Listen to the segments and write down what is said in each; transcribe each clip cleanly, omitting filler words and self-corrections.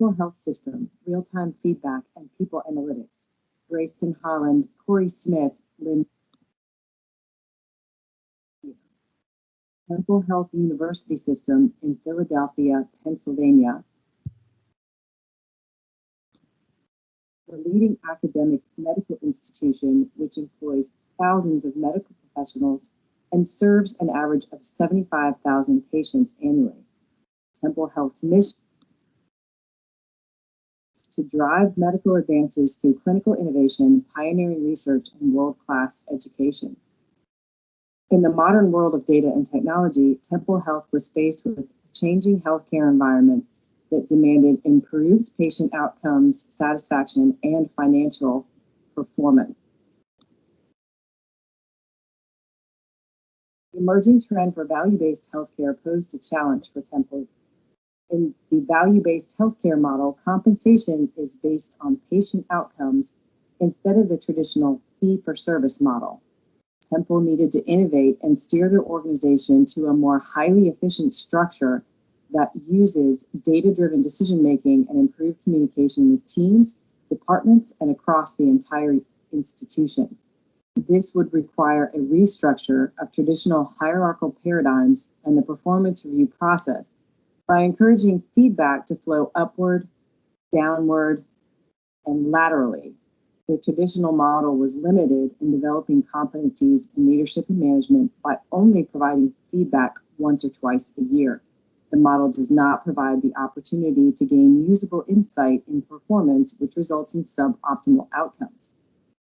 Temple Health System, Real-Time Feedback, and People Analytics. Grayson Holland, Corey Smith, Lynn. Temple Health University System in Philadelphia, Pennsylvania. The leading academic medical institution which employs thousands of medical professionals and serves an average of 75,000 patients annually. Temple Health's mission is to drive medical advances through clinical innovation, pioneering research, and world-class education. In the modern world of data and technology, Temple Health was faced with a changing healthcare environment that demanded improved patient outcomes, satisfaction, and financial performance. The emerging trend for value-based healthcare posed a challenge for Temple. In the value-based healthcare model, compensation is based on patient outcomes instead of the traditional fee-for-service model. Temple needed to innovate and steer their organization to a more highly efficient structure that uses data-driven decision-making and improved communication with teams, departments, and across the entire institution. This would require a restructure of traditional hierarchical paradigms and the performance review process by encouraging feedback to flow upward, downward, and laterally. The traditional model was limited in developing competencies in leadership and management by only providing feedback once or twice a year. The model does not provide the opportunity to gain usable insight in performance, which results in suboptimal outcomes.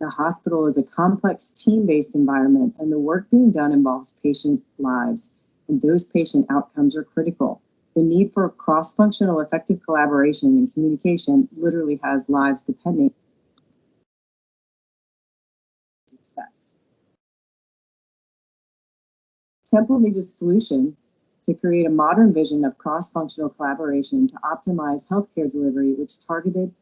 The hospital is a complex team-based environment, and the work being done involves patient lives, and those patient outcomes are critical. The need for cross-functional effective collaboration and communication literally has lives depending on success. Temple needed a solution to create a modern vision of cross-functional collaboration to optimize healthcare delivery, which targeted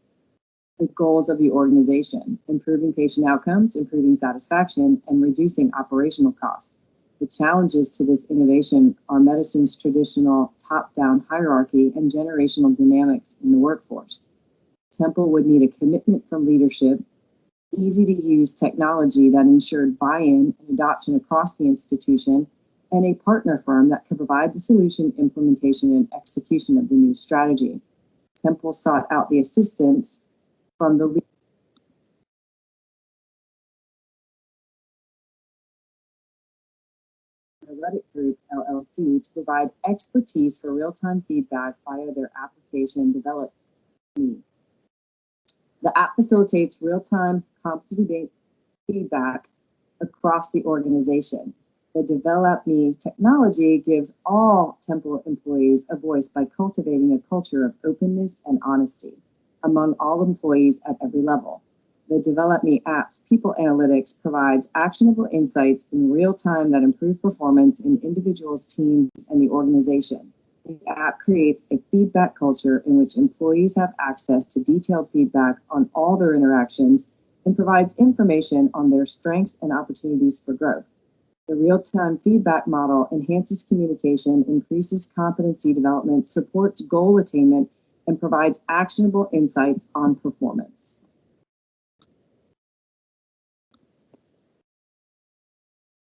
the goals of the organization: improving patient outcomes, improving satisfaction, and reducing operational costs. The challenges to this innovation are medicine's traditional top-down hierarchy and generational dynamics in the workforce. Temple would need a commitment from leadership, easy-to-use technology that ensured buy-in and adoption across the institution, and a partner firm that could provide the solution, implementation, and execution of the new strategy. Temple sought out the assistance from the Reddit Group, LLC, to provide expertise for real-time feedback via their application Develop Me. The app facilitates real-time competency-based feedback across the organization. The Develop Me technology gives all Temple employees a voice by cultivating a culture of openness and honesty among all employees at every level. The Develop Me app's People Analytics provides actionable insights in real time that improve performance in individuals, teams, and the organization. The app creates a feedback culture in which employees have access to detailed feedback on all their interactions and provides information on their strengths and opportunities for growth. The real-time feedback model enhances communication, increases competency development, supports goal attainment, and provides actionable insights on performance.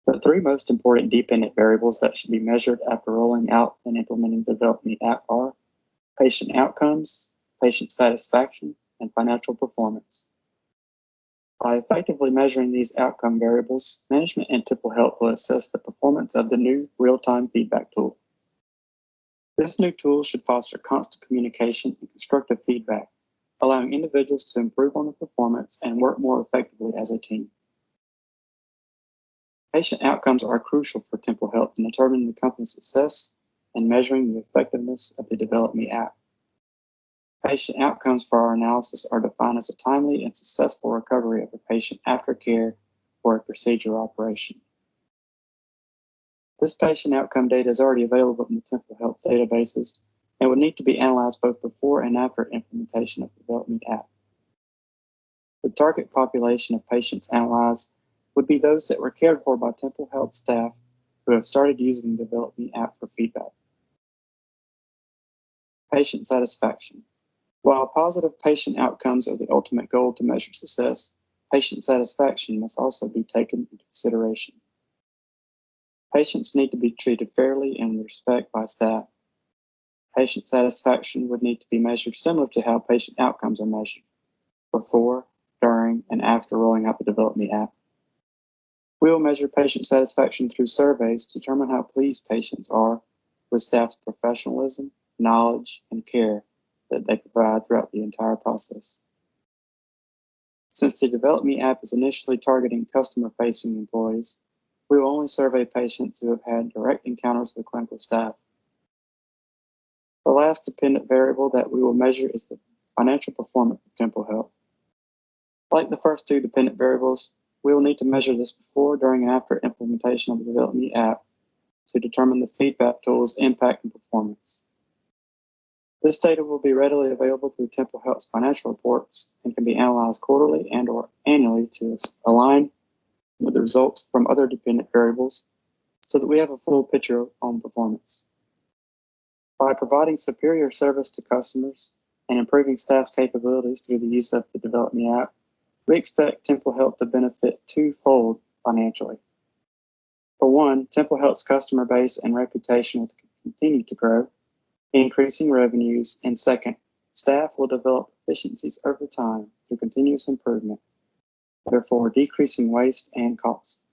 The three most important dependent variables that should be measured after rolling out and implementing the Develop Me app are patient outcomes, patient satisfaction, and financial performance. By effectively measuring these outcome variables, management and Temple Health will assess the performance of the new real-time feedback tool. This new tool should foster constant communication and constructive feedback, allowing individuals to improve on their performance and work more effectively as a team. Patient outcomes are crucial for Temple Health in determining the company's success and measuring the effectiveness of the Develop Me app. Patient outcomes for our analysis are defined as a timely and successful recovery of a patient after care or a procedure operation. This patient outcome data is already available in the Temple Health databases and would need to be analyzed both before and after implementation of the Develop Me app. The target population of patients analyzed would be those that were cared for by Temple Health staff who have started using the Develop Me app for feedback. Patient satisfaction. While positive patient outcomes are the ultimate goal to measure success, patient satisfaction must also be taken into consideration. Patients need to be treated fairly and with respect by staff. Patient satisfaction would need to be measured similar to how patient outcomes are measured before, during, and after rolling out the DevelopMe app. We will measure patient satisfaction through surveys to determine how pleased patients are with staff's professionalism, knowledge, and care that they provide throughout the entire process. Since the DevelopMe app is initially targeting customer-facing employees, we will only survey patients who have had direct encounters with clinical staff. The last dependent variable that we will measure is the financial performance of Temple Health. Like the first two dependent variables, we will need to measure this before, during, and after implementation of the DevelopMe app to determine the feedback tool's impact and performance. This data will be readily available through Temple Health's financial reports and can be analyzed quarterly and/or annually to align with the results from other dependent variables so that we have a full picture on performance. By providing superior service to customers and improving staff's capabilities through the use of the DevelopMe app, we expect Temple Health to benefit twofold financially. For one, Temple Health's customer base and reputation will continue to grow, increasing revenues, and second, staff will develop efficiencies over time through continuous improvement, therefore decreasing waste and cost.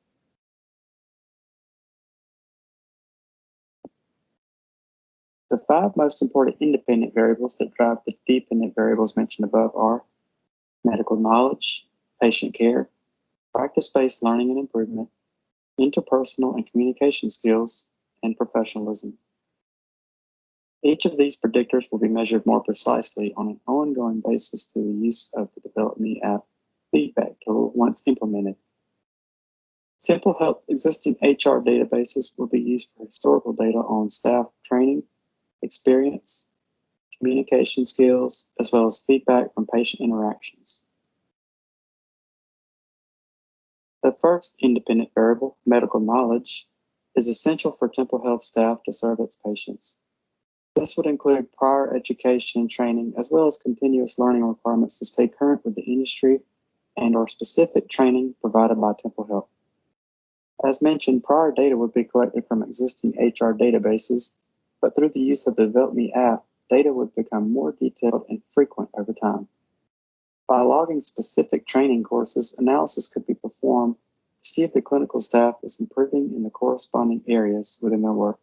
The five most important independent variables that drive the dependent variables mentioned above are medical knowledge, patient care, practice-based learning and improvement, interpersonal and communication skills, and professionalism. Each of these predictors will be measured more precisely on an ongoing basis through the use of the DevelopMe app feedback tool once implemented. Temple Health's existing HR databases will be used for historical data on staff training, experience, communication skills, as well as feedback from patient interactions. The first independent variable, medical knowledge, is essential for Temple Health staff to serve its patients. This would include prior education and training, as well as continuous learning requirements to stay current with the industry and/or specific training provided by Temple Health. As mentioned, prior data would be collected from existing HR databases, but through the use of the DevelopMe app, data would become more detailed and frequent over time. By logging specific training courses, analysis could be performed to see if the clinical staff is improving in the corresponding areas within their work.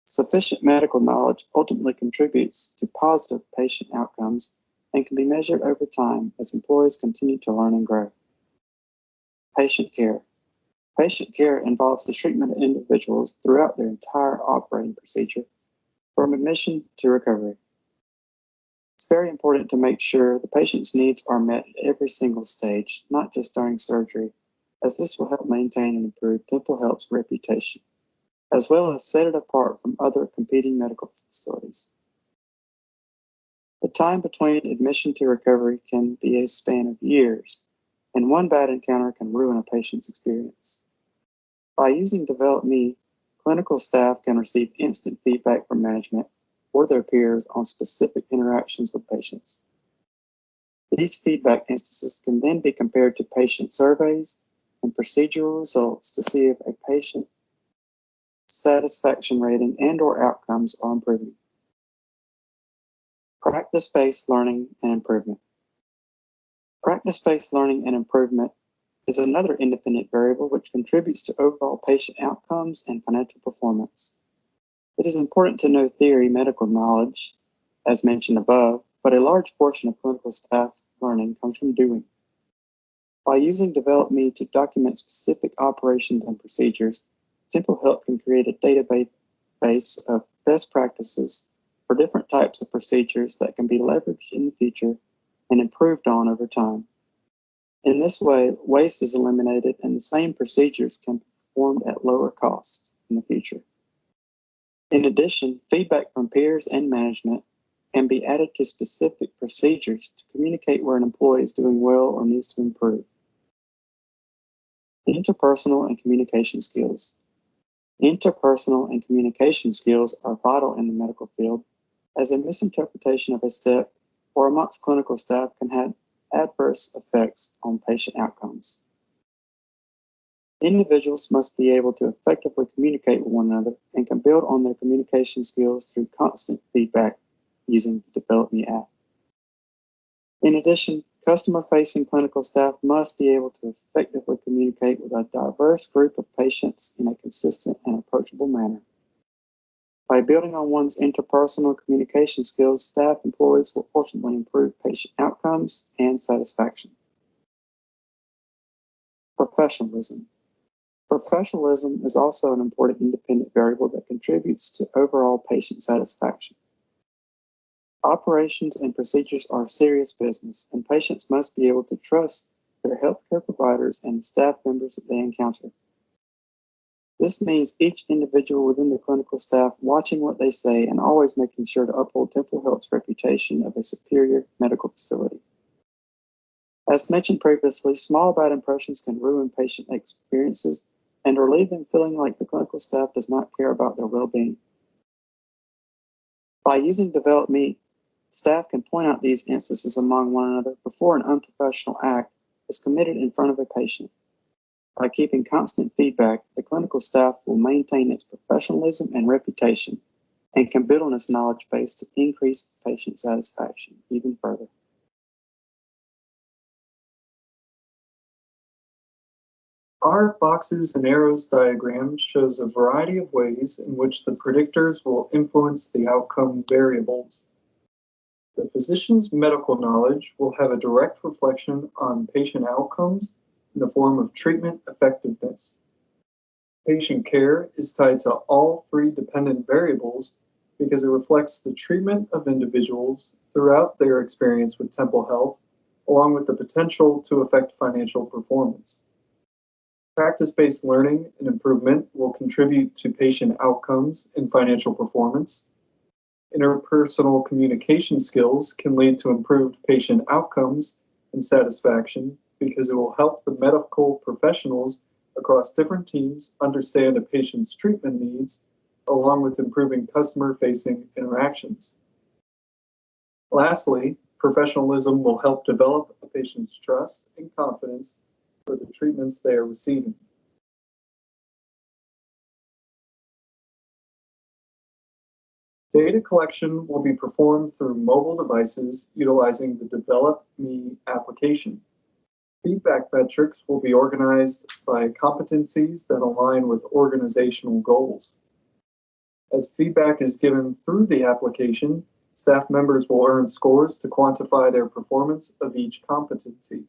Sufficient medical knowledge ultimately contributes to positive patient outcomes and can be measured over time as employees continue to learn and grow. Patient care. Patient care involves the treatment of individuals throughout their entire operating procedure, from admission to recovery. It's very important to make sure the patient's needs are met at every single stage, not just during surgery, as this will help maintain and improve Temple Health's reputation, as well as set it apart from other competing medical facilities. The time between admission to recovery can be a span of years, and one bad encounter can ruin a patient's experience. By using DevelopMe, clinical staff can receive instant feedback from management or their peers on specific interactions with patients. These feedback instances can then be compared to patient surveys and procedural results to see if a patient satisfaction rating and/or outcomes are improving. Practice-based learning and improvement. Practice-based learning and improvement is another independent variable which contributes to overall patient outcomes and financial performance. It is important to know theory medical knowledge, as mentioned above, but a large portion of clinical staff learning comes from doing. By using DevelopMe to document specific operations and procedures, Temple Health can create a database of best practices for different types of procedures that can be leveraged in the future and improved on over time. In this way, waste is eliminated and the same procedures can be performed at lower cost in the future. In addition, feedback from peers and management can be added to specific procedures to communicate where an employee is doing well or needs to improve. Interpersonal and communication skills. Interpersonal and communication skills are vital in the medical field, as a misinterpretation of a step or amongst clinical staff can have adverse effects on patient outcomes. Individuals must be able to effectively communicate with one another and can build on their communication skills through constant feedback using the Develop Me app. In addition, customer-facing clinical staff must be able to effectively communicate with a diverse group of patients in a consistent and approachable manner. By building on one's interpersonal communication skills, staff employees will ultimately improve patient outcomes and satisfaction. Professionalism. Professionalism is also an important independent variable that contributes to overall patient satisfaction. Operations and procedures are serious business, and patients must be able to trust their healthcare providers and staff members that they encounter. This means each individual within the clinical staff watching what they say and always making sure to uphold Temple Health's reputation of a superior medical facility. As mentioned previously, small bad impressions can ruin patient experiences and or leave them feeling like the clinical staff does not care about their well-being. By using Develop Me, staff can point out these instances among one another before an unprofessional act is committed in front of a patient. By keeping constant feedback, the clinical staff will maintain its professionalism and reputation and can build on its knowledge base to increase patient satisfaction even further. Our boxes and arrows diagram shows a variety of ways in which the predictors will influence the outcome variables. The physician's medical knowledge will have a direct reflection on patient outcomes in the form of treatment effectiveness. Patient care is tied to all three dependent variables because it reflects the treatment of individuals throughout their experience with Temple Health, along with the potential to affect financial performance. Practice-based learning and improvement will contribute to patient outcomes and financial performance. Interpersonal communication skills can lead to improved patient outcomes and satisfaction because it will help the medical professionals across different teams understand a patient's treatment needs, along with improving customer-facing interactions. Lastly, professionalism will help develop a patient's trust and confidence for the treatments they are receiving. Data collection will be performed through mobile devices utilizing the Develop Me application. Feedback metrics will be organized by competencies that align with organizational goals. As feedback is given through the application, staff members will earn scores to quantify their performance of each competency.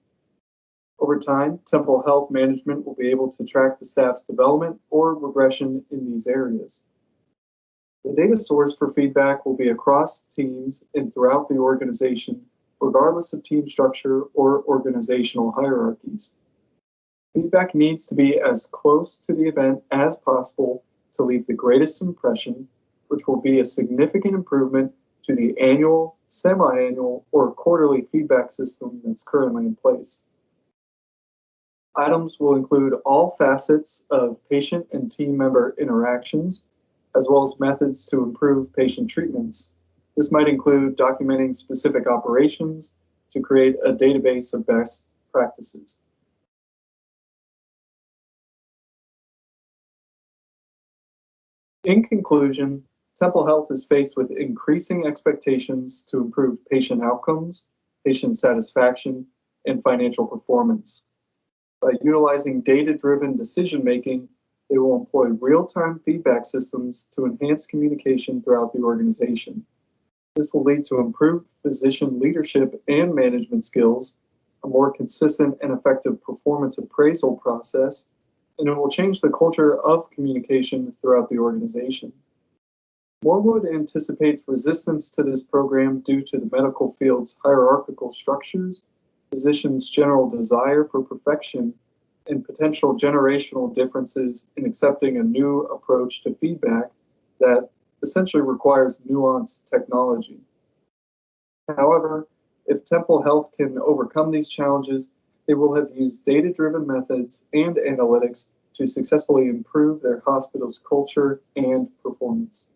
Over time, Temple Health Management will be able to track the staff's development or regression in these areas. The data source for feedback will be across teams and throughout the organization, regardless of team structure or organizational hierarchies. Feedback needs to be as close to the event as possible to leave the greatest impression, which will be a significant improvement to the annual, semi-annual, or quarterly feedback system that's currently in place. Items will include all facets of patient and team member interactions, as well as methods to improve patient treatments. This might include documenting specific operations to create a database of best practices. In conclusion, Temple Health is faced with increasing expectations to improve patient outcomes, patient satisfaction, and financial performance. By utilizing data-driven decision-making, they will employ real-time feedback systems to enhance communication throughout the organization. This will lead to improved physician leadership and management skills, a more consistent and effective performance appraisal process, and it will change the culture of communication throughout the organization. Morewood anticipates resistance to this program due to the medical field's hierarchical structures, physicians' general desire for perfection, and potential generational differences in accepting a new approach to feedback that essentially requires nuanced technology. However, if Temple Health can overcome these challenges, they will have used data-driven methods and analytics to successfully improve their hospital's culture and performance.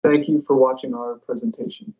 Thank you for watching our presentation.